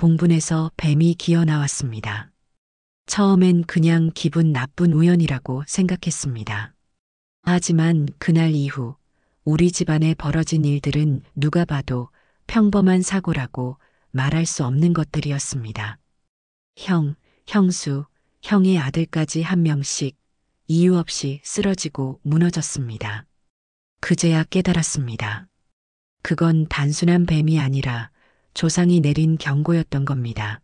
봉분에서 뱀이 기어 나왔습니다. 처음엔 그냥 기분 나쁜 우연이라고 생각했습니다. 하지만 그날 이후 우리 집안에 벌어진 일들은 누가 봐도 평범한 사고라고 말할 수 없는 것들이었습니다. 형, 형수, 형의 아들까지 한 명씩 이유 없이 쓰러지고 무너졌습니다. 그제야 깨달았습니다. 그건 단순한 뱀이 아니라 조상이 내린 경고였던 겁니다.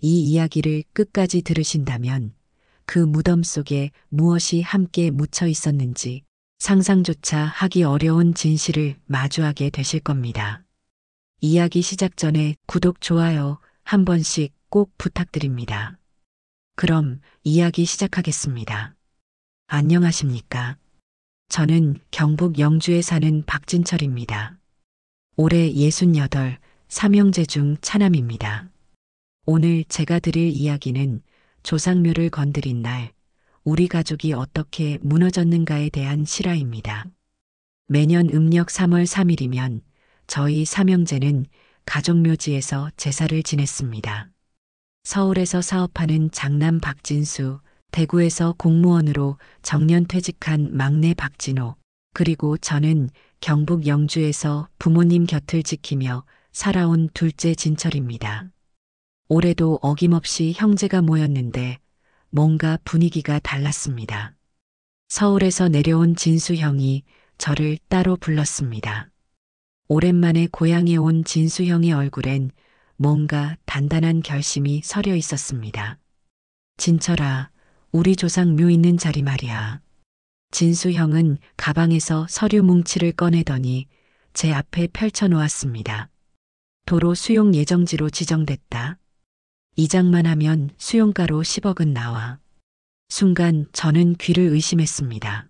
이 이야기를 끝까지 들으신다면 그 무덤 속에 무엇이 함께 묻혀 있었는지 상상조차 하기 어려운 진실을 마주하게 되실 겁니다. 이야기 시작 전에 구독, 좋아요 한 번씩 꼭 부탁드립니다. 그럼 이야기 시작하겠습니다. 안녕하십니까? 저는 경북 영주에 사는 박진철입니다. 올해 68, 삼형제 중 차남입니다. 오늘 제가 드릴 이야기는 조상묘를 건드린 날 우리 가족이 어떻게 무너졌는가에 대한 실화입니다. 매년 음력 3월 3일이면 저희 삼형제는 가족묘지에서 제사를 지냈습니다. 서울에서 사업하는 장남 박진수, 대구에서 공무원으로 정년퇴직한 막내 박진호, 그리고 저는 경북 영주에서 부모님 곁을 지키며 살아온 둘째 진철입니다. 올해도 어김없이 형제가 모였는데 뭔가 분위기가 달랐습니다. 서울에서 내려온 진수 형이 저를 따로 불렀습니다. 오랜만에 고향에 온 진수 형의 얼굴엔 뭔가 단단한 결심이 서려 있었습니다. 진철아, 우리 조상 묘 있는 자리 말이야. 진수 형은 가방에서 서류 뭉치를 꺼내더니 제 앞에 펼쳐놓았습니다. 도로 수용 예정지로 지정됐다. 이장만 하면 수용가로 10억은 나와. 순간 저는 귀를 의심했습니다.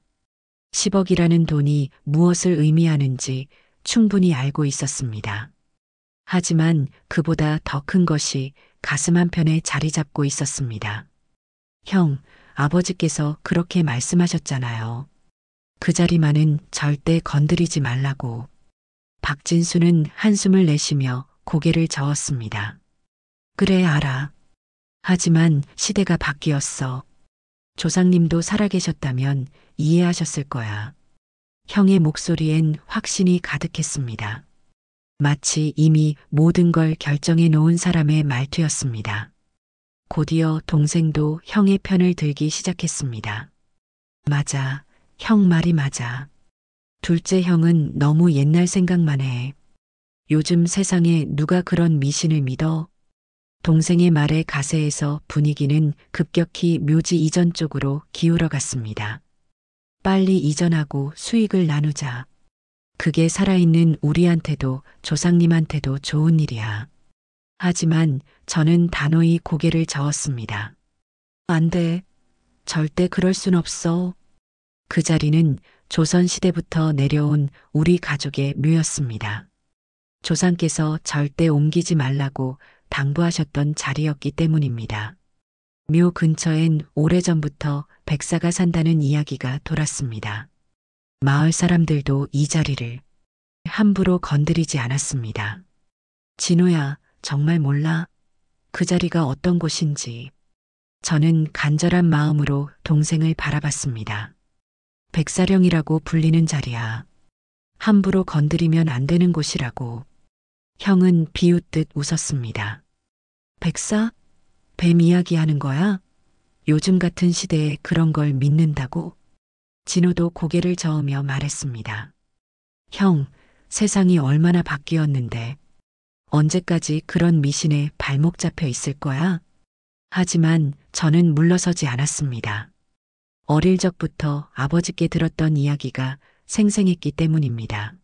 10억이라는 돈이 무엇을 의미하는지 충분히 알고 있었습니다. 하지만 그보다 더 큰 것이 가슴 한편에 자리 잡고 있었습니다. 형, 아버지께서 그렇게 말씀하셨잖아요. 그 자리만은 절대 건드리지 말라고. 박진수는 한숨을 내쉬며 고개를 저었습니다. 그래, 알아. 하지만 시대가 바뀌었어. 조상님도 살아계셨다면 이해하셨을 거야. 형의 목소리엔 확신이 가득했습니다. 마치 이미 모든 걸 결정해 놓은 사람의 말투였습니다. 곧이어 동생도 형의 편을 들기 시작했습니다. 맞아, 형 말이 맞아. 둘째 형은 너무 옛날 생각만 해. 요즘 세상에 누가 그런 미신을 믿어? 동생의 말에 가세해서 분위기는 급격히 묘지 이전 쪽으로 기울어 갔습니다. 빨리 이전하고 수익을 나누자. 그게 살아있는 우리한테도 조상님한테도 좋은 일이야. 하지만 저는 단호히 고개를 저었습니다. 안 돼. 절대 그럴 순 없어. 그 자리는 조선시대부터 내려온 우리 가족의 묘였습니다. 조상께서 절대 옮기지 말라고 당부하셨던 자리였기 때문입니다. 묘 근처엔 오래전부터 백사가 산다는 이야기가 돌았습니다. 마을 사람들도 이 자리를 함부로 건드리지 않았습니다. 진호야, 정말 몰라? 그 자리가 어떤 곳인지. 저는 간절한 마음으로 동생을 바라봤습니다. 백사령이라고 불리는 자리야. 함부로 건드리면 안 되는 곳이라고. 형은 비웃듯 웃었습니다. 백사? 뱀 이야기하는 거야? 요즘 같은 시대에 그런 걸 믿는다고? 진호도 고개를 저으며 말했습니다. 형, 세상이 얼마나 바뀌었는데 언제까지 그런 미신에 발목 잡혀 있을 거야? 하지만 저는 물러서지 않았습니다. 어릴 적부터 아버지께 들었던 이야기가 생생했기 때문입니다.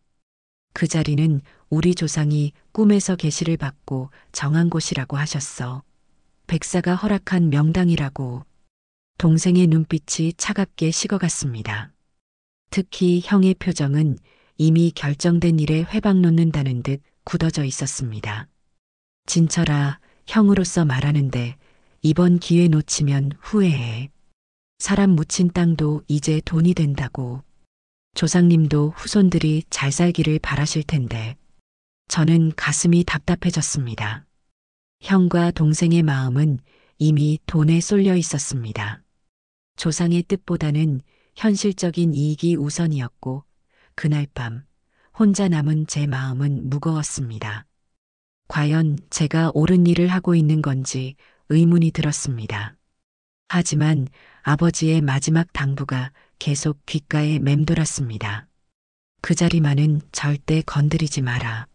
그 자리는 우리 조상이 꿈에서 계시를 받고 정한 곳이라고 하셨어. 백사가 허락한 명당이라고. 동생의 눈빛이 차갑게 식어갔습니다. 특히 형의 표정은 이미 결정된 일에 회방 놓는다는 듯 굳어져 있었습니다. 진철아, 형으로서 말하는데 이번 기회 놓치면 후회해. 사람 묻힌 땅도 이제 돈이 된다고. 조상님도 후손들이 잘 살기를 바라실 텐데. 저는 가슴이 답답해졌습니다. 형과 동생의 마음은 이미 돈에 쏠려 있었습니다. 조상의 뜻보다는 현실적인 이익이 우선이었고 그날 밤 혼자 남은 제 마음은 무거웠습니다. 과연 제가 옳은 일을 하고 있는 건지 의문이 들었습니다. 하지만 아버지의 마지막 당부가 계속 귓가에 맴돌았습니다. 그 자리만은 절대 건드리지 마라.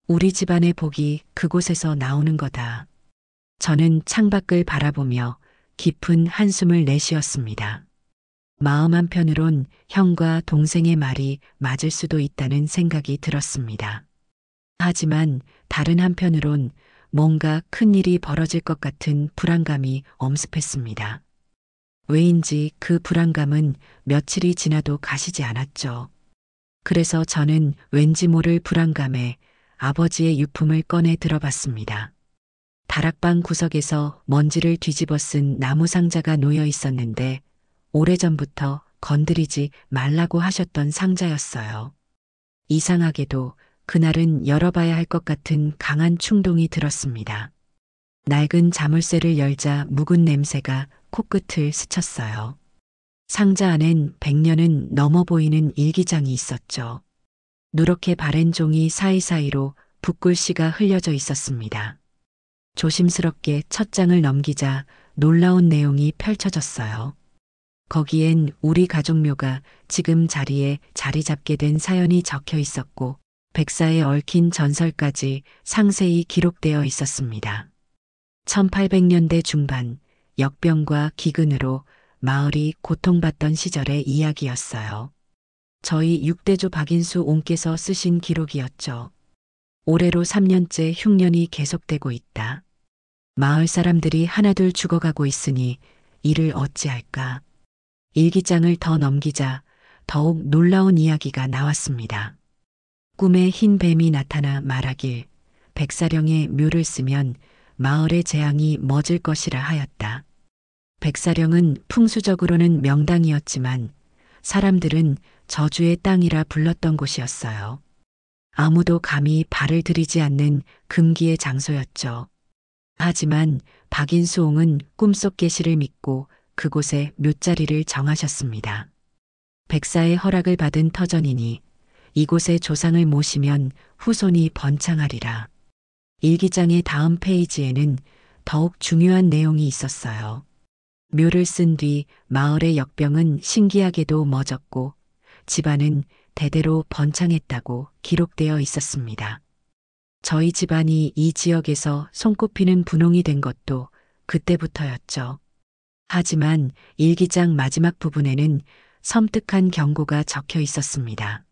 우리 집안의 복이 그곳에서 나오는 거다. 저는 창밖을 바라보며 깊은 한숨을 내쉬었습니다. 마음 한편으론 형과 동생의 말이 맞을 수도 있다는 생각이 들었습니다. 하지만 다른 한편으론 뭔가 큰일이 벌어질 것 같은 불안감이 엄습했습니다. 왜인지 그 불안감은 며칠이 지나도 가시지 않았죠. 그래서 저는 왠지 모를 불안감에 아버지의 유품을 꺼내 들어봤습니다. 다락방 구석에서 먼지를 뒤집어 쓴 나무 상자가 놓여 있었는데 오래전부터 건드리지 말라고 하셨던 상자였어요. 이상하게도 그날은 열어봐야 할 것 같은 강한 충동이 들었습니다. 낡은 자물쇠를 열자 묵은 냄새가 코끝을 스쳤어요. 상자 안엔 100년은 넘어 보이는 일기장이 있었죠. 누렇게 바랜 종이 사이사이로 붓글씨가 흘려져 있었습니다. 조심스럽게 첫 장을 넘기자 놀라운 내용이 펼쳐졌어요. 거기엔 우리 가족묘가 지금 자리에 자리 잡게 된 사연이 적혀 있었고 백사에 얽힌 전설까지 상세히 기록되어 있었습니다. 1800년대 중반 역병과 기근으로 마을이 고통받던 시절의 이야기였어요. 저희 6대조 박인수 옹께서 쓰신 기록이었죠. 올해로 3년째 흉년이 계속되고 있다. 마을 사람들이 하나둘 죽어가고 있으니 이를 어찌할까. 일기장을 더 넘기자 더욱 놀라운 이야기가 나왔습니다. 꿈에 흰 뱀이 나타나 말하길 백사령의 묘를 쓰면 마을의 재앙이 멎을 것이라 하였다. 백사령은 풍수적으로는 명당이었지만 사람들은 저주의 땅이라 불렀던 곳이었어요. 아무도 감히 발을 들이지 않는 금기의 장소였죠. 하지만 박인수옹은 꿈속 계시를 믿고 그곳에 묘자리를 정하셨습니다. 백사의 허락을 받은 터전이니 이곳에 조상을 모시면 후손이 번창하리라. 일기장의 다음 페이지에는 더욱 중요한 내용이 있었어요. 묘를 쓴 뒤 마을의 역병은 신기하게도 멎었고 집안은 대대로 번창했다고 기록되어 있었습니다. 저희 집안이 이 지역에서 손꼽히는 분홍이 된 것도 그때부터였죠. 하지만 일기장 마지막 부분에는 섬뜩한 경고가 적혀 있었습니다.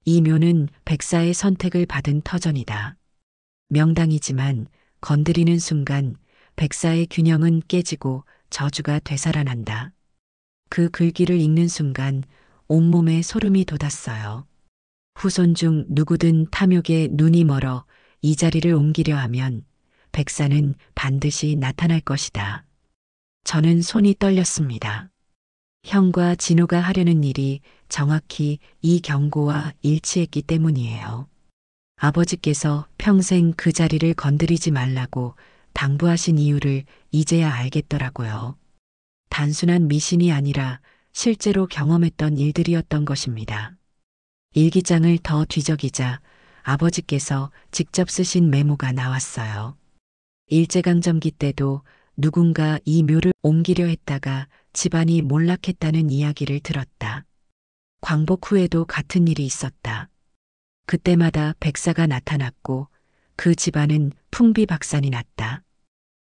이 묘는 백사의 선택을 받은 터전이다. 명당이지만 건드리는 순간 백사의 균형은 깨지고 저주가 되살아난다. 그 글귀를 읽는 순간 온몸에 소름이 돋았어요. 후손 중 누구든 탐욕에 눈이 멀어 이 자리를 옮기려 하면 백사는 반드시 나타날 것이다. 저는 손이 떨렸습니다. 형과 진호가 하려는 일이 정확히 이 경고와 일치했기 때문이에요. 아버지께서 평생 그 자리를 건드리지 말라고 당부하신 이유를 이제야 알겠더라고요. 단순한 미신이 아니라 실제로 경험했던 일들이었던 것입니다. 일기장을 더 뒤적이자 아버지께서 직접 쓰신 메모가 나왔어요. 일제강점기 때도 누군가 이 묘를 옮기려 했다가 집안이 몰락했다는 이야기를 들었다. 광복 후에도 같은 일이 있었다. 그때마다 백사가 나타났고 그 집안은 풍비박산이 났다.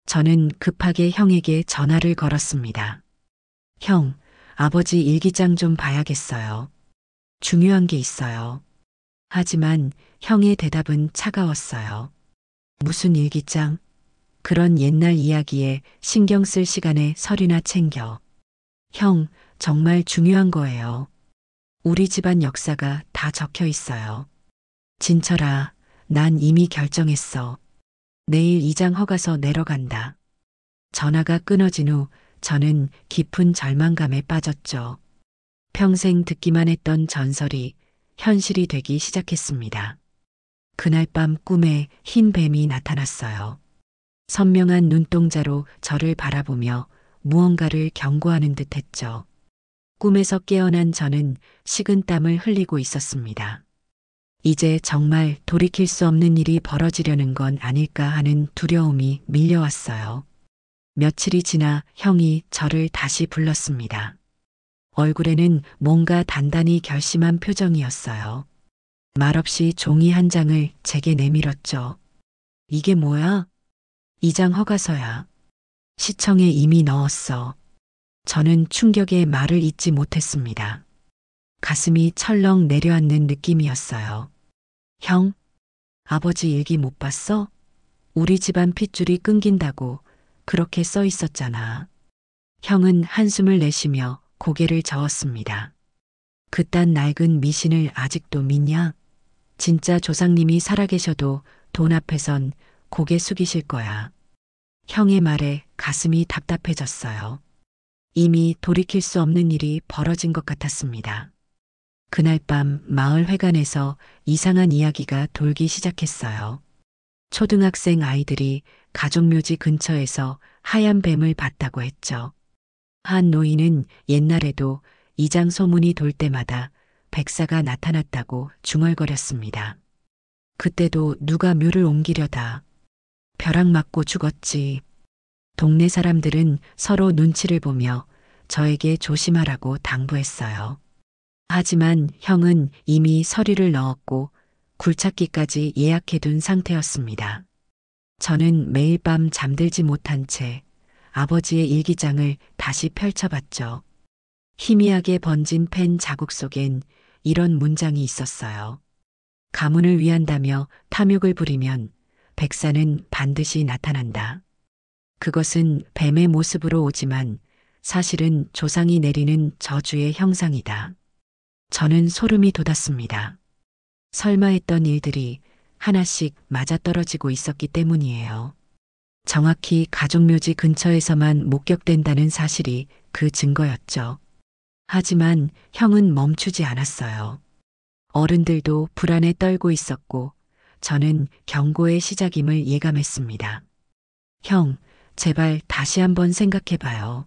저는 급하게 형에게 전화를 걸었습니다. 형, 아버지 일기장 좀 봐야겠어요. 중요한 게 있어요. 하지만 형의 대답은 차가웠어요. 무슨 일기장? 그런 옛날 이야기에 신경 쓸 시간에 서류나 챙겨. 형, 정말 중요한 거예요. 우리 집안 역사가 다 적혀 있어요. 진철아, 난 이미 결정했어. 내일 이장 허가서 내러 간다. 전화가 끊어진 후 저는 깊은 절망감에 빠졌죠. 평생 듣기만 했던 전설이 현실이 되기 시작했습니다. 그날 밤 꿈에 흰 뱀이 나타났어요. 선명한 눈동자로 저를 바라보며 무언가를 경고하는 듯 했죠. 꿈에서 깨어난 저는 식은땀을 흘리고 있었습니다. 이제 정말 돌이킬 수 없는 일이 벌어지려는 건 아닐까 하는 두려움이 밀려왔어요. 며칠이 지나 형이 저를 다시 불렀습니다. 얼굴에는 뭔가 단단히 결심한 표정이었어요. 말없이 종이 한 장을 제게 내밀었죠. 이게 뭐야? 이 장 허가서야. 시청에 이미 넣었어. 저는 충격에 말을 잇지 못했습니다. 가슴이 철렁 내려앉는 느낌이었어요. 형, 아버지 일기 못 봤어? 우리 집안 핏줄이 끊긴다고 그렇게 써 있었잖아. 형은 한숨을 내쉬며 고개를 저었습니다. 그딴 낡은 미신을 아직도 믿냐? 진짜 조상님이 살아계셔도 돈 앞에선 고개 숙이실 거야. 형의 말에 가슴이 답답해졌어요. 이미 돌이킬 수 없는 일이 벌어진 것 같았습니다. 그날 밤 마을 회관에서 이상한 이야기가 돌기 시작했어요. 초등학생 아이들이 가족묘지 근처에서 하얀 뱀을 봤다고 했죠. 한 노인은 옛날에도 이장 소문이 돌 때마다 백사가 나타났다고 중얼거렸습니다. 그때도 누가 묘를 옮기려다 벼락 맞고 죽었지. 동네 사람들은 서로 눈치를 보며 저에게 조심하라고 당부했어요. 하지만 형은 이미 서류를 넣었고 굴착기까지 예약해둔 상태였습니다. 저는 매일 밤 잠들지 못한 채 아버지의 일기장을 다시 펼쳐봤죠. 희미하게 번진 펜 자국 속엔 이런 문장이 있었어요. 가문을 위한다며 탐욕을 부리면 백사는 반드시 나타난다. 그것은 뱀의 모습으로 오지만 사실은 조상이 내리는 저주의 형상이다. 저는 소름이 돋았습니다. 설마 했던 일들이 하나씩 맞아떨어지고 있었기 때문이에요. 정확히 가족묘지 근처에서만 목격된다는 사실이 그 증거였죠. 하지만 형은 멈추지 않았어요. 어른들도 불안에 떨고 있었고 저는 경고의 시작임을 예감했습니다. 형, 제발 다시 한번 생각해봐요.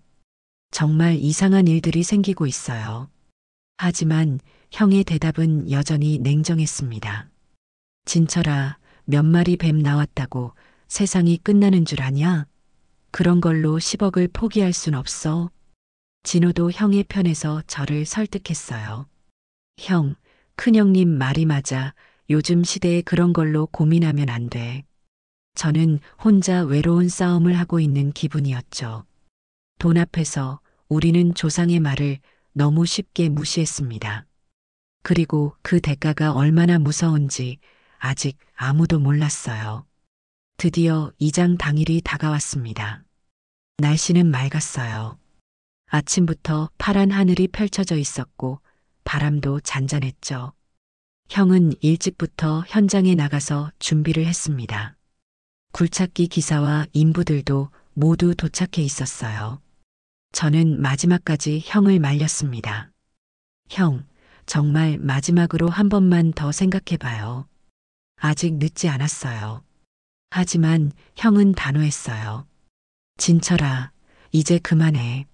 정말 이상한 일들이 생기고 있어요. 하지만 형의 대답은 여전히 냉정했습니다. 진철아, 몇 마리 뱀 나왔다고 세상이 끝나는 줄 아냐? 그런 걸로 10억을 포기할 순 없어. 진호도 형의 편에서 저를 설득했어요. 형, 큰형님 말이 맞아. 요즘 시대에 그런 걸로 고민하면 안 돼. 저는 혼자 외로운 싸움을 하고 있는 기분이었죠. 돈 앞에서 우리는 조상의 말을 너무 쉽게 무시했습니다. 그리고 그 대가가 얼마나 무서운지 아직 아무도 몰랐어요. 드디어 이장 당일이 다가왔습니다. 날씨는 맑았어요. 아침부터 파란 하늘이 펼쳐져 있었고 바람도 잔잔했죠. 형은 일찍부터 현장에 나가서 준비를 했습니다. 굴착기 기사와 인부들도 모두 도착해 있었어요. 저는 마지막까지 형을 말렸습니다. 형, 정말 마지막으로 한 번만 더 생각해봐요. 아직 늦지 않았어요. 하지만 형은 단호했어요. 진철아, 이제 그만해.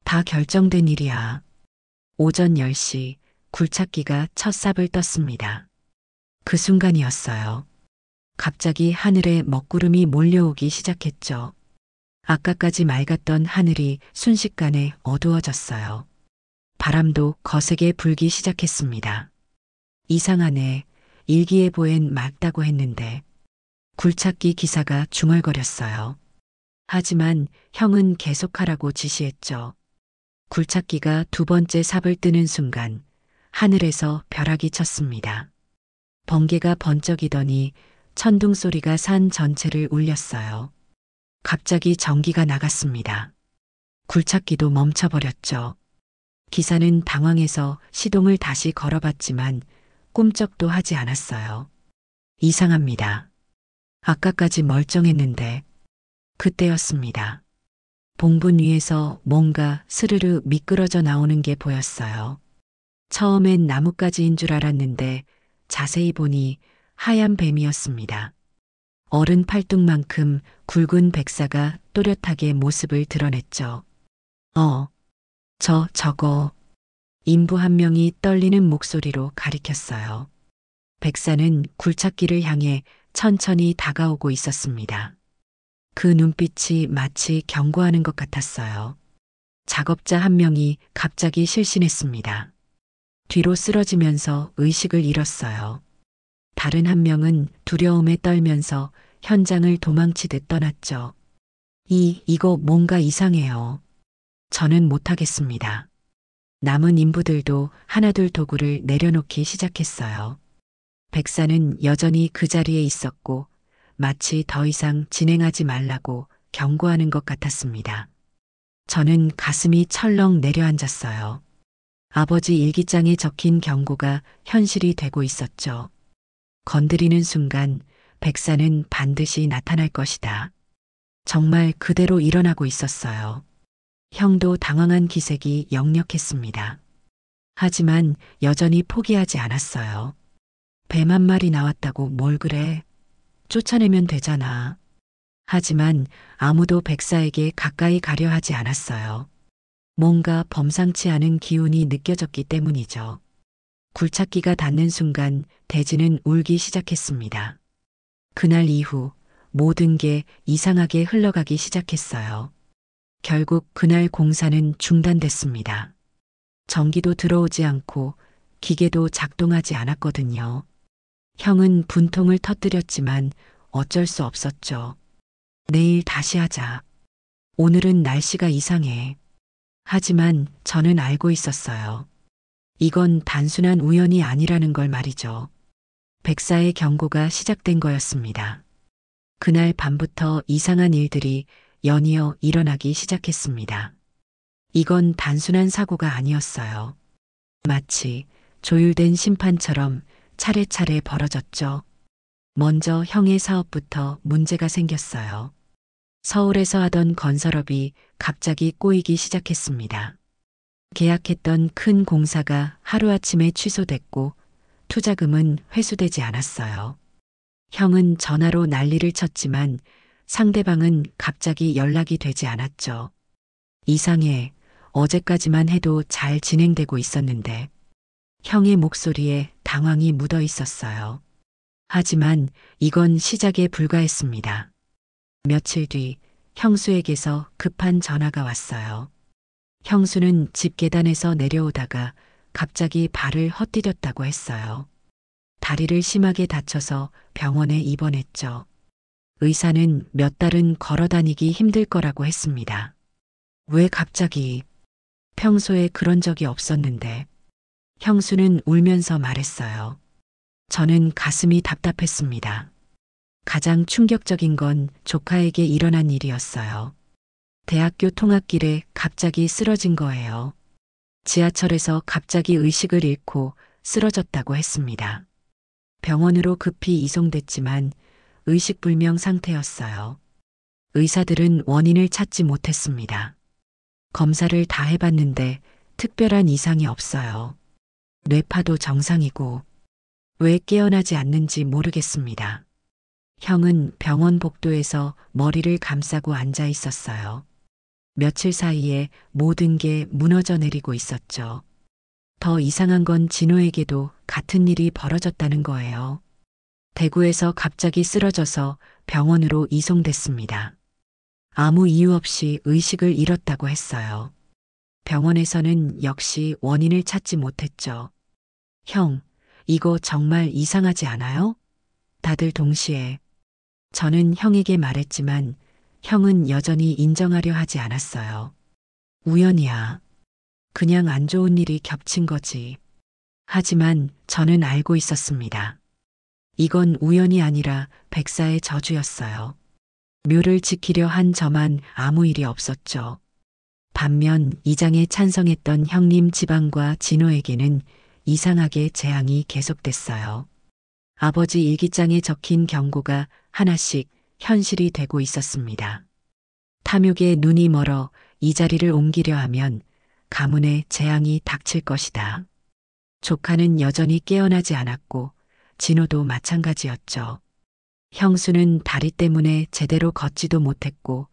다 결정된 일이야. 오전 10시 굴착기가 첫 삽을 떴습니다. 그 순간이었어요. 갑자기 하늘에 먹구름이 몰려오기 시작했죠. 아까까지 맑았던 하늘이 순식간에 어두워졌어요. 바람도 거세게 불기 시작했습니다. 이상하네. 일기예보엔 맑다고 했는데. 굴착기 기사가 중얼거렸어요. 하지만 형은 계속하라고 지시했죠. 굴착기가 두 번째 삽을 뜨는 순간 하늘에서 벼락이 쳤습니다. 번개가 번쩍이더니 천둥 소리가 산 전체를 울렸어요. 갑자기 전기가 나갔습니다. 굴착기도 멈춰버렸죠. 기사는 당황해서 시동을 다시 걸어봤지만 꿈쩍도 하지 않았어요. 이상합니다. 아까까지 멀쩡했는데 그때였습니다. 봉분 위에서 뭔가 스르르 미끄러져 나오는 게 보였어요. 처음엔 나뭇가지인 줄 알았는데 자세히 보니 하얀 뱀이었습니다. 어른 팔뚝만큼 굵은 백사가 또렷하게 모습을 드러냈죠. 저거. 인부 한 명이 떨리는 목소리로 가리켰어요. 백사는 굴착기를 향해 천천히 다가오고 있었습니다. 그 눈빛이 마치 경고하는 것 같았어요. 작업자 한 명이 갑자기 실신했습니다. 뒤로 쓰러지면서 의식을 잃었어요. 다른 한 명은 두려움에 떨면서 현장을 도망치듯 떠났죠. 이거 뭔가 이상해요. 저는 못하겠습니다. 남은 인부들도 하나둘 도구를 내려놓기 시작했어요. 백사는 여전히 그 자리에 있었고 마치 더 이상 진행하지 말라고 경고하는 것 같았습니다. 저는 가슴이 철렁 내려앉았어요. 아버지 일기장에 적힌 경고가 현실이 되고 있었죠. 건드리는 순간 백사는 반드시 나타날 것이다. 정말 그대로 일어나고 있었어요. 형도 당황한 기색이 역력했습니다. 하지만 여전히 포기하지 않았어요. 뱀 한 마리 나왔다고 뭘 그래? 쫓아내면 되잖아. 하지만 아무도 백사에게 가까이 가려 하지 않았어요. 뭔가 범상치 않은 기운이 느껴졌기 때문이죠. 굴착기가 닿는 순간 대지는 울기 시작했습니다. 그날 이후 모든 게 이상하게 흘러가기 시작했어요. 결국 그날 공사는 중단됐습니다. 전기도 들어오지 않고 기계도 작동하지 않았거든요. 형은 분통을 터뜨렸지만 어쩔 수 없었죠. 내일 다시 하자. 오늘은 날씨가 이상해. 하지만 저는 알고 있었어요. 이건 단순한 우연이 아니라는 걸 말이죠. 백사의 경고가 시작된 거였습니다. 그날 밤부터 이상한 일들이 연이어 일어나기 시작했습니다. 이건 단순한 사고가 아니었어요. 마치 조율된 심판처럼 차례차례 벌어졌죠. 먼저 형의 사업부터 문제가 생겼어요. 서울에서 하던 건설업이 갑자기 꼬이기 시작했습니다. 계약했던 큰 공사가 하루아침에 취소됐고 투자금은 회수되지 않았어요. 형은 전화로 난리를 쳤지만 상대방은 갑자기 연락이 되지 않았죠. 이상해. 어제까지만 해도 잘 진행되고 있었는데 형의 목소리에 당황이 묻어 있었어요. 하지만 이건 시작에 불과했습니다. 며칠 뒤 형수에게서 급한 전화가 왔어요. 형수는 집 계단에서 내려오다가 갑자기 발을 헛디뎠다고 했어요. 다리를 심하게 다쳐서 병원에 입원했죠. 의사는 몇 달은 걸어 다니기 힘들 거라고 했습니다. 왜 갑자기? 평소에 그런 적이 없었는데. 형수는 울면서 말했어요. 저는 가슴이 답답했습니다. 가장 충격적인 건 조카에게 일어난 일이었어요. 대학교 통학길에 갑자기 쓰러진 거예요. 지하철에서 갑자기 의식을 잃고 쓰러졌다고 했습니다. 병원으로 급히 이송됐지만 의식불명 상태였어요. 의사들은 원인을 찾지 못했습니다. 검사를 다 해봤는데 특별한 이상이 없어요. 뇌파도 정상이고 왜 깨어나지 않는지 모르겠습니다. 형은 병원 복도에서 머리를 감싸고 앉아 있었어요. 며칠 사이에 모든 게 무너져 내리고 있었죠. 더 이상한 건 진호에게도 같은 일이 벌어졌다는 거예요. 대구에서 갑자기 쓰러져서 병원으로 이송됐습니다. 아무 이유 없이 의식을 잃었다고 했어요. 병원에서는 역시 원인을 찾지 못했죠. 형, 이거 정말 이상하지 않아요? 다들 동시에. 저는 형에게 말했지만 형은 여전히 인정하려 하지 않았어요. 우연이야. 그냥 안 좋은 일이 겹친 거지. 하지만 저는 알고 있었습니다. 이건 우연이 아니라 백사의 저주였어요. 묘를 지키려 한 저만 아무 일이 없었죠. 반면 이장에 찬성했던 형님 지방과 진호에게는 이상하게 재앙이 계속됐어요. 아버지 일기장에 적힌 경고가 하나씩 현실이 되고 있었습니다. 탐욕에 눈이 멀어 이 자리를 옮기려 하면 가문에 재앙이 닥칠 것이다. 조카는 여전히 깨어나지 않았고 진호도 마찬가지였죠. 형수는 다리 때문에 제대로 걷지도 못했고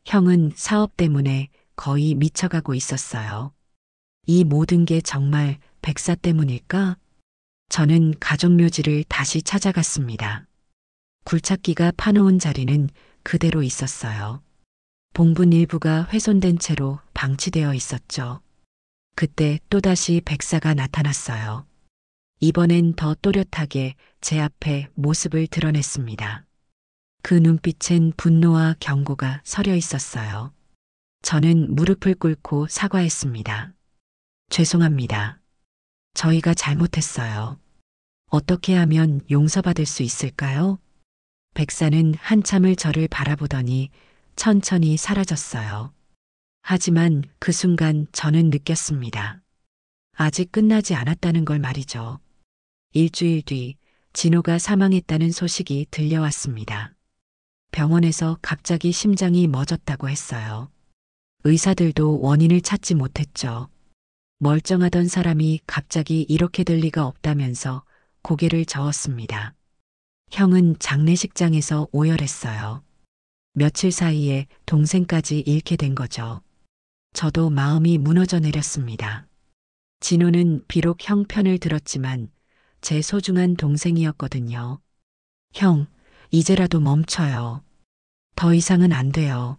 형은 사업 때문에 거의 미쳐가고 있었어요. 이 모든 게 정말 백사 때문일까? 저는 가족묘지를 다시 찾아갔습니다. 굴착기가 파놓은 자리는 그대로 있었어요. 봉분 일부가 훼손된 채로 방치되어 있었죠. 그때 또다시 백사가 나타났어요. 이번엔 더 또렷하게 제 앞에 모습을 드러냈습니다. 그 눈빛엔 분노와 경고가 서려 있었어요. 저는 무릎을 꿇고 사과했습니다. 죄송합니다. 저희가 잘못했어요. 어떻게 하면 용서받을 수 있을까요? 백사는 한참을 저를 바라보더니 천천히 사라졌어요. 하지만 그 순간 저는 느꼈습니다. 아직 끝나지 않았다는 걸 말이죠. 일주일 뒤 진호가 사망했다는 소식이 들려왔습니다. 병원에서 갑자기 심장이 멎었다고 했어요. 의사들도 원인을 찾지 못했죠. 멀쩡하던 사람이 갑자기 이렇게 될 리가 없다면서 고개를 저었습니다. 형은 장례식장에서 오열했어요. 며칠 사이에 동생까지 잃게 된 거죠. 저도 마음이 무너져 내렸습니다. 진호는 비록 형 편을 들었지만 제 소중한 동생이었거든요. 형, 이제라도 멈춰요. 더 이상은 안 돼요.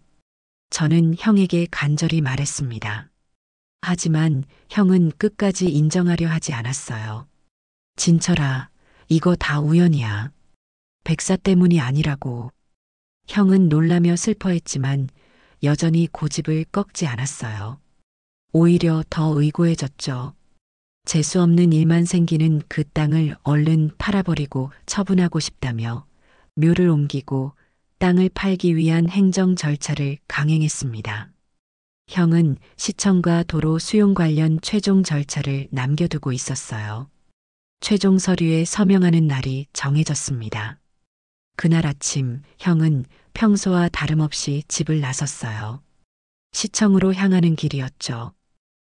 저는 형에게 간절히 말했습니다. 하지만 형은 끝까지 인정하려 하지 않았어요. 진철아, 이거 다 우연이야. 백사 때문이 아니라고. 형은 놀라며 슬퍼했지만 여전히 고집을 꺾지 않았어요. 오히려 더 의고해졌죠. 재수 없는 일만 생기는 그 땅을 얼른 팔아버리고 처분하고 싶다며 묘를 옮기고 땅을 팔기 위한 행정 절차를 강행했습니다. 형은 시청과 도로 수용 관련 최종 절차를 남겨두고 있었어요. 최종 서류에 서명하는 날이 정해졌습니다. 그날 아침 형은 평소와 다름없이 집을 나섰어요. 시청으로 향하는 길이었죠.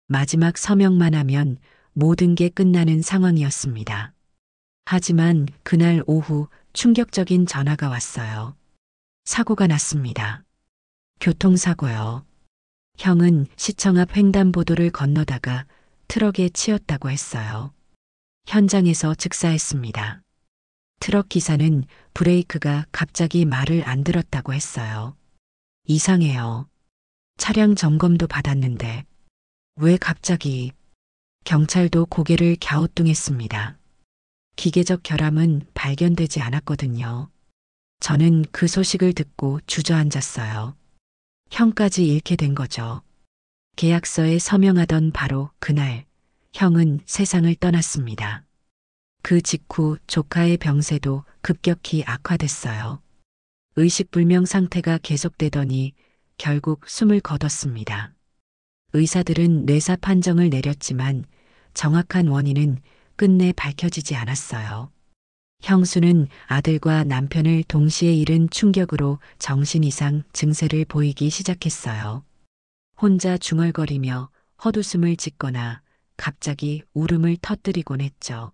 마지막 서명만 하면 모든 게 끝나는 상황이었습니다. 하지만 그날 오후 충격적인 전화가 왔어요. 사고가 났습니다. 교통사고요. 형은 시청 앞 횡단보도를 건너다가 트럭에 치였다고 했어요. 현장에서 즉사했습니다. 트럭 기사는 브레이크가 갑자기 말을 안 들었다고 했어요. 이상해요. 차량 점검도 받았는데 왜 갑자기? 경찰도 고개를 갸우뚱했습니다. 기계적 결함은 발견되지 않았거든요. 저는 그 소식을 듣고 주저앉았어요. 형까지 잃게 된 거죠. 계약서에 서명하던 바로 그날 형은 세상을 떠났습니다. 그 직후 조카의 병세도 급격히 악화됐어요. 의식불명 상태가 계속되더니 결국 숨을 거뒀습니다. 의사들은 뇌사 판정을 내렸지만 정확한 원인은 끝내 밝혀지지 않았어요. 형수는 아들과 남편을 동시에 잃은 충격으로 정신 이상 증세를 보이기 시작했어요. 혼자 중얼거리며 헛웃음을 짓거나 갑자기 울음을 터뜨리곤 했죠.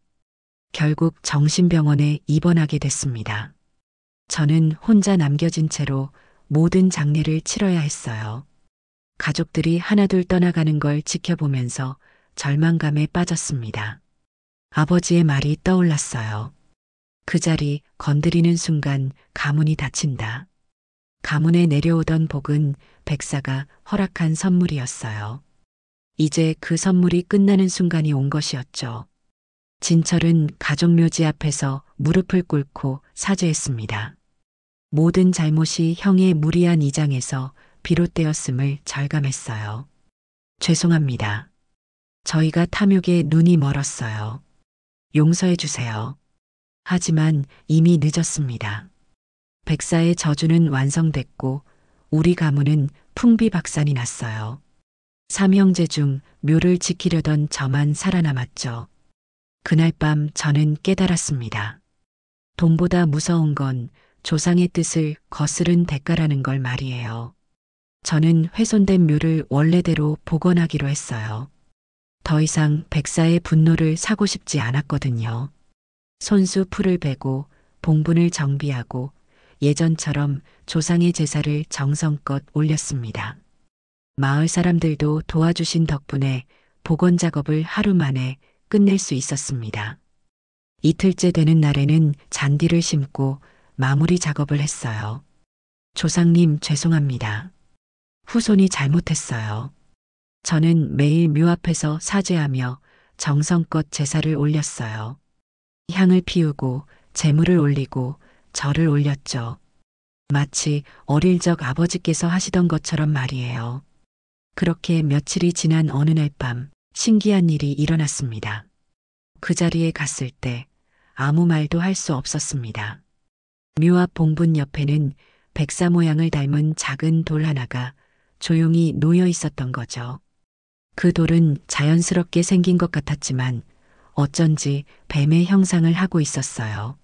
결국 정신병원에 입원하게 됐습니다. 저는 혼자 남겨진 채로 모든 장례를 치러야 했어요. 가족들이 하나둘 떠나가는 걸 지켜보면서 절망감에 빠졌습니다. 아버지의 말이 떠올랐어요. 그 자리 건드리는 순간 가문이 닫힌다. 가문에 내려오던 복은 백사가 허락한 선물이었어요. 이제 그 선물이 끝나는 순간이 온 것이었죠. 진철은 가족묘지 앞에서 무릎을 꿇고 사죄했습니다. 모든 잘못이 형의 무리한 이장에서 비롯되었음을 절감했어요. 죄송합니다. 저희가 탐욕에 눈이 멀었어요. 용서해 주세요. 하지만 이미 늦었습니다. 백사의 저주는 완성됐고 우리 가문은 풍비박산이 났어요. 삼형제 중 묘를 지키려던 저만 살아남았죠. 그날 밤 저는 깨달았습니다. 돈보다 무서운 건 조상의 뜻을 거스른 대가라는 걸 말이에요. 저는 훼손된 묘를 원래대로 복원하기로 했어요. 더 이상 백사의 분노를 사고 싶지 않았거든요. 손수 풀을 베고 봉분을 정비하고 예전처럼 조상의 제사를 정성껏 올렸습니다. 마을 사람들도 도와주신 덕분에 복원 작업을 하루 만에 끝낼 수 있었습니다. 이틀째 되는 날에는 잔디를 심고 마무리 작업을 했어요. 조상님 죄송합니다. 후손이 잘못했어요. 저는 매일 묘 앞에서 사죄하며 정성껏 제사를 올렸어요. 향을 피우고 제물을 올리고 절을 올렸죠. 마치 어릴 적 아버지께서 하시던 것처럼 말이에요. 그렇게 며칠이 지난 어느 날 밤 신기한 일이 일어났습니다. 그 자리에 갔을 때 아무 말도 할 수 없었습니다. 묘 앞 봉분 옆에는 백사 모양을 닮은 작은 돌 하나가 조용히 놓여 있었던 거죠. 그 돌은 자연스럽게 생긴 것 같았지만 어쩐지 뱀의 형상을 하고 있었어요.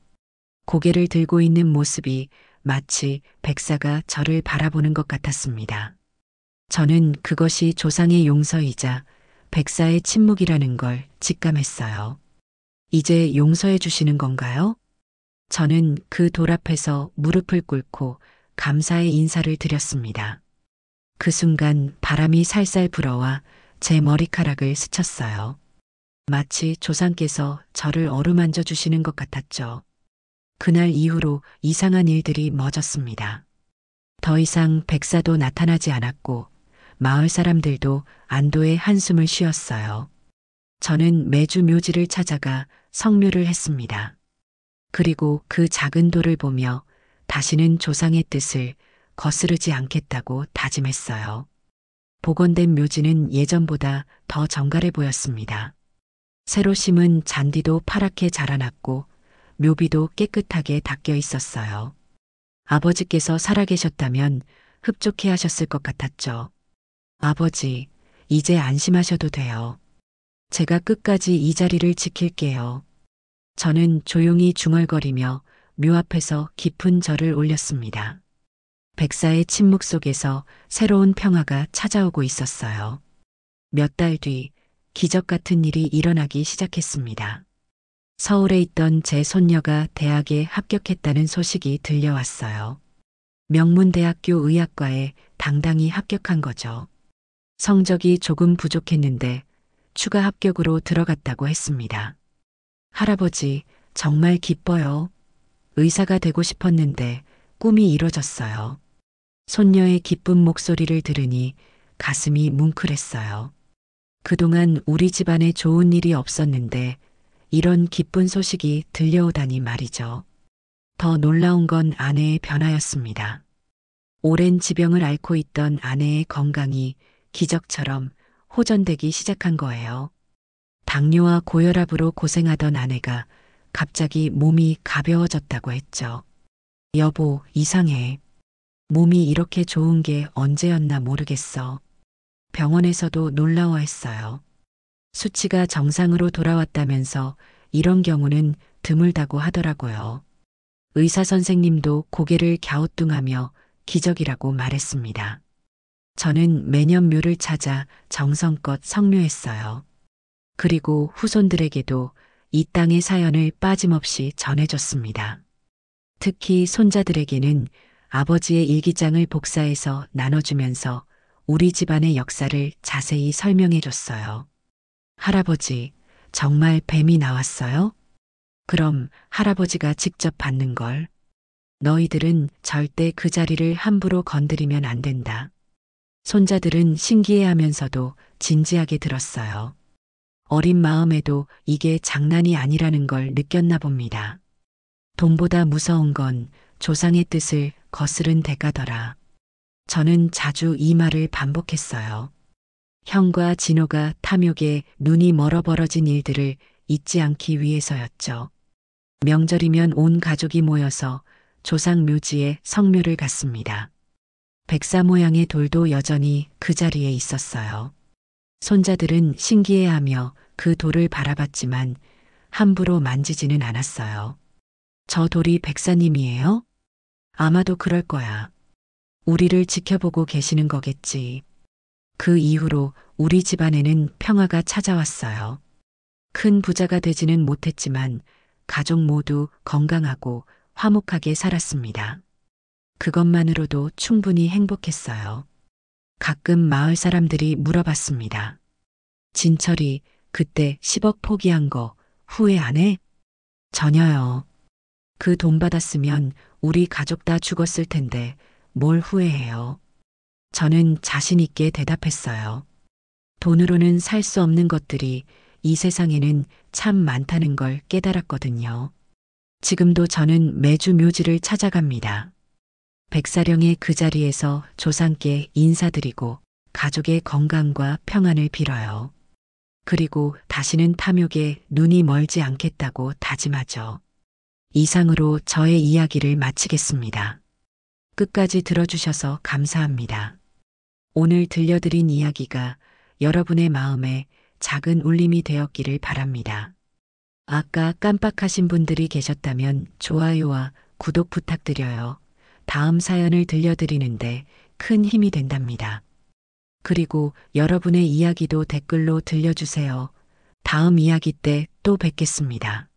고개를 들고 있는 모습이 마치 백사가 저를 바라보는 것 같았습니다. 저는 그것이 조상의 용서이자 백사의 침묵이라는 걸 직감했어요. 이제 용서해 주시는 건가요? 저는 그 돌 앞에서 무릎을 꿇고 감사의 인사를 드렸습니다. 그 순간 바람이 살살 불어와 제 머리카락을 스쳤어요. 마치 조상께서 저를 어루만져 주시는 것 같았죠. 그날 이후로 이상한 일들이 멎었습니다. 더 이상 백사도 나타나지 않았고 마을 사람들도 안도의 한숨을 쉬었어요. 저는 매주 묘지를 찾아가 성묘를 했습니다. 그리고 그 작은 돌을 보며 다시는 조상의 뜻을 거스르지 않겠다고 다짐했어요. 복원된 묘지는 예전보다 더 정갈해 보였습니다. 새로 심은 잔디도 파랗게 자라났고 묘비도 깨끗하게 닦여 있었어요. 아버지께서 살아계셨다면 흡족해 하셨을 것 같았죠. 아버지, 이제 안심하셔도 돼요. 제가 끝까지 이 자리를 지킬게요. 저는 조용히 중얼거리며 묘 앞에서 깊은 절을 올렸습니다. 백사의 침묵 속에서 새로운 평화가 찾아오고 있었어요. 몇 달 뒤 기적 같은 일이 일어나기 시작했습니다. 서울에 있던 제 손녀가 대학에 합격했다는 소식이 들려왔어요. 명문대학교 의학과에 당당히 합격한 거죠. 성적이 조금 부족했는데 추가 합격으로 들어갔다고 했습니다. 할아버지, 정말 기뻐요. 의사가 되고 싶었는데 꿈이 이뤄졌어요. 손녀의 기쁜 목소리를 들으니 가슴이 뭉클했어요. 그동안 우리 집안에 좋은 일이 없었는데 이런 기쁜 소식이 들려오다니 말이죠. 더 놀라운 건 아내의 변화였습니다. 오랜 지병을 앓고 있던 아내의 건강이 기적처럼 호전되기 시작한 거예요. 당뇨와 고혈압으로 고생하던 아내가 갑자기 몸이 가벼워졌다고 했죠. 여보, 이상해. 몸이 이렇게 좋은 게 언제였나 모르겠어. 병원에서도 놀라워했어요. 수치가 정상으로 돌아왔다면서 이런 경우는 드물다고 하더라고요. 의사 선생님도 고개를 갸우뚱하며 기적이라고 말했습니다. 저는 매년 묘를 찾아 정성껏 성묘했어요. 그리고 후손들에게도 이 땅의 사연을 빠짐없이 전해줬습니다. 특히 손자들에게는 아버지의 일기장을 복사해서 나눠주면서 우리 집안의 역사를 자세히 설명해줬어요. 할아버지, 정말 뱀이 나왔어요? 그럼 할아버지가 직접 받는 걸. 너희들은 절대 그 자리를 함부로 건드리면 안 된다. 손자들은 신기해하면서도 진지하게 들었어요. 어린 마음에도 이게 장난이 아니라는 걸 느꼈나 봅니다. 돈보다 무서운 건 조상의 뜻을 거스른 대가더라. 저는 자주 이 말을 반복했어요. 형과 진호가 탐욕에 눈이 멀어버러진 일들을 잊지 않기 위해서였죠. 명절이면 온 가족이 모여서 조상 묘지에 성묘를 갔습니다. 백사 모양의 돌도 여전히 그 자리에 있었어요. 손자들은 신기해하며 그 돌을 바라봤지만 함부로 만지지는 않았어요. 저 돌이 백사님이에요? 아마도 그럴 거야. 우리를 지켜보고 계시는 거겠지. 그 이후로 우리 집안에는 평화가 찾아왔어요. 큰 부자가 되지는 못했지만 가족 모두 건강하고 화목하게 살았습니다. 그것만으로도 충분히 행복했어요. 가끔 마을 사람들이 물어봤습니다. 진철이 그때 10억 포기한 거 후회 안 해? 전혀요. 그 돈 받았으면 우리 가족 다 죽었을 텐데 뭘 후회해요. 저는 자신 있게 대답했어요. 돈으로는 살 수 없는 것들이 이 세상에는 참 많다는 걸 깨달았거든요. 지금도 저는 매주 묘지를 찾아갑니다. 백사령의 그 자리에서 조상께 인사드리고 가족의 건강과 평안을 빌어요. 그리고 다시는 탐욕에 눈이 멀지 않겠다고 다짐하죠. 이상으로 저의 이야기를 마치겠습니다. 끝까지 들어주셔서 감사합니다. 오늘 들려드린 이야기가 여러분의 마음에 작은 울림이 되었기를 바랍니다. 아까 깜빡하신 분들이 계셨다면 좋아요와 구독 부탁드려요. 다음 사연을 들려드리는데 큰 힘이 된답니다. 그리고 여러분의 이야기도 댓글로 들려주세요. 다음 이야기 때 또 뵙겠습니다.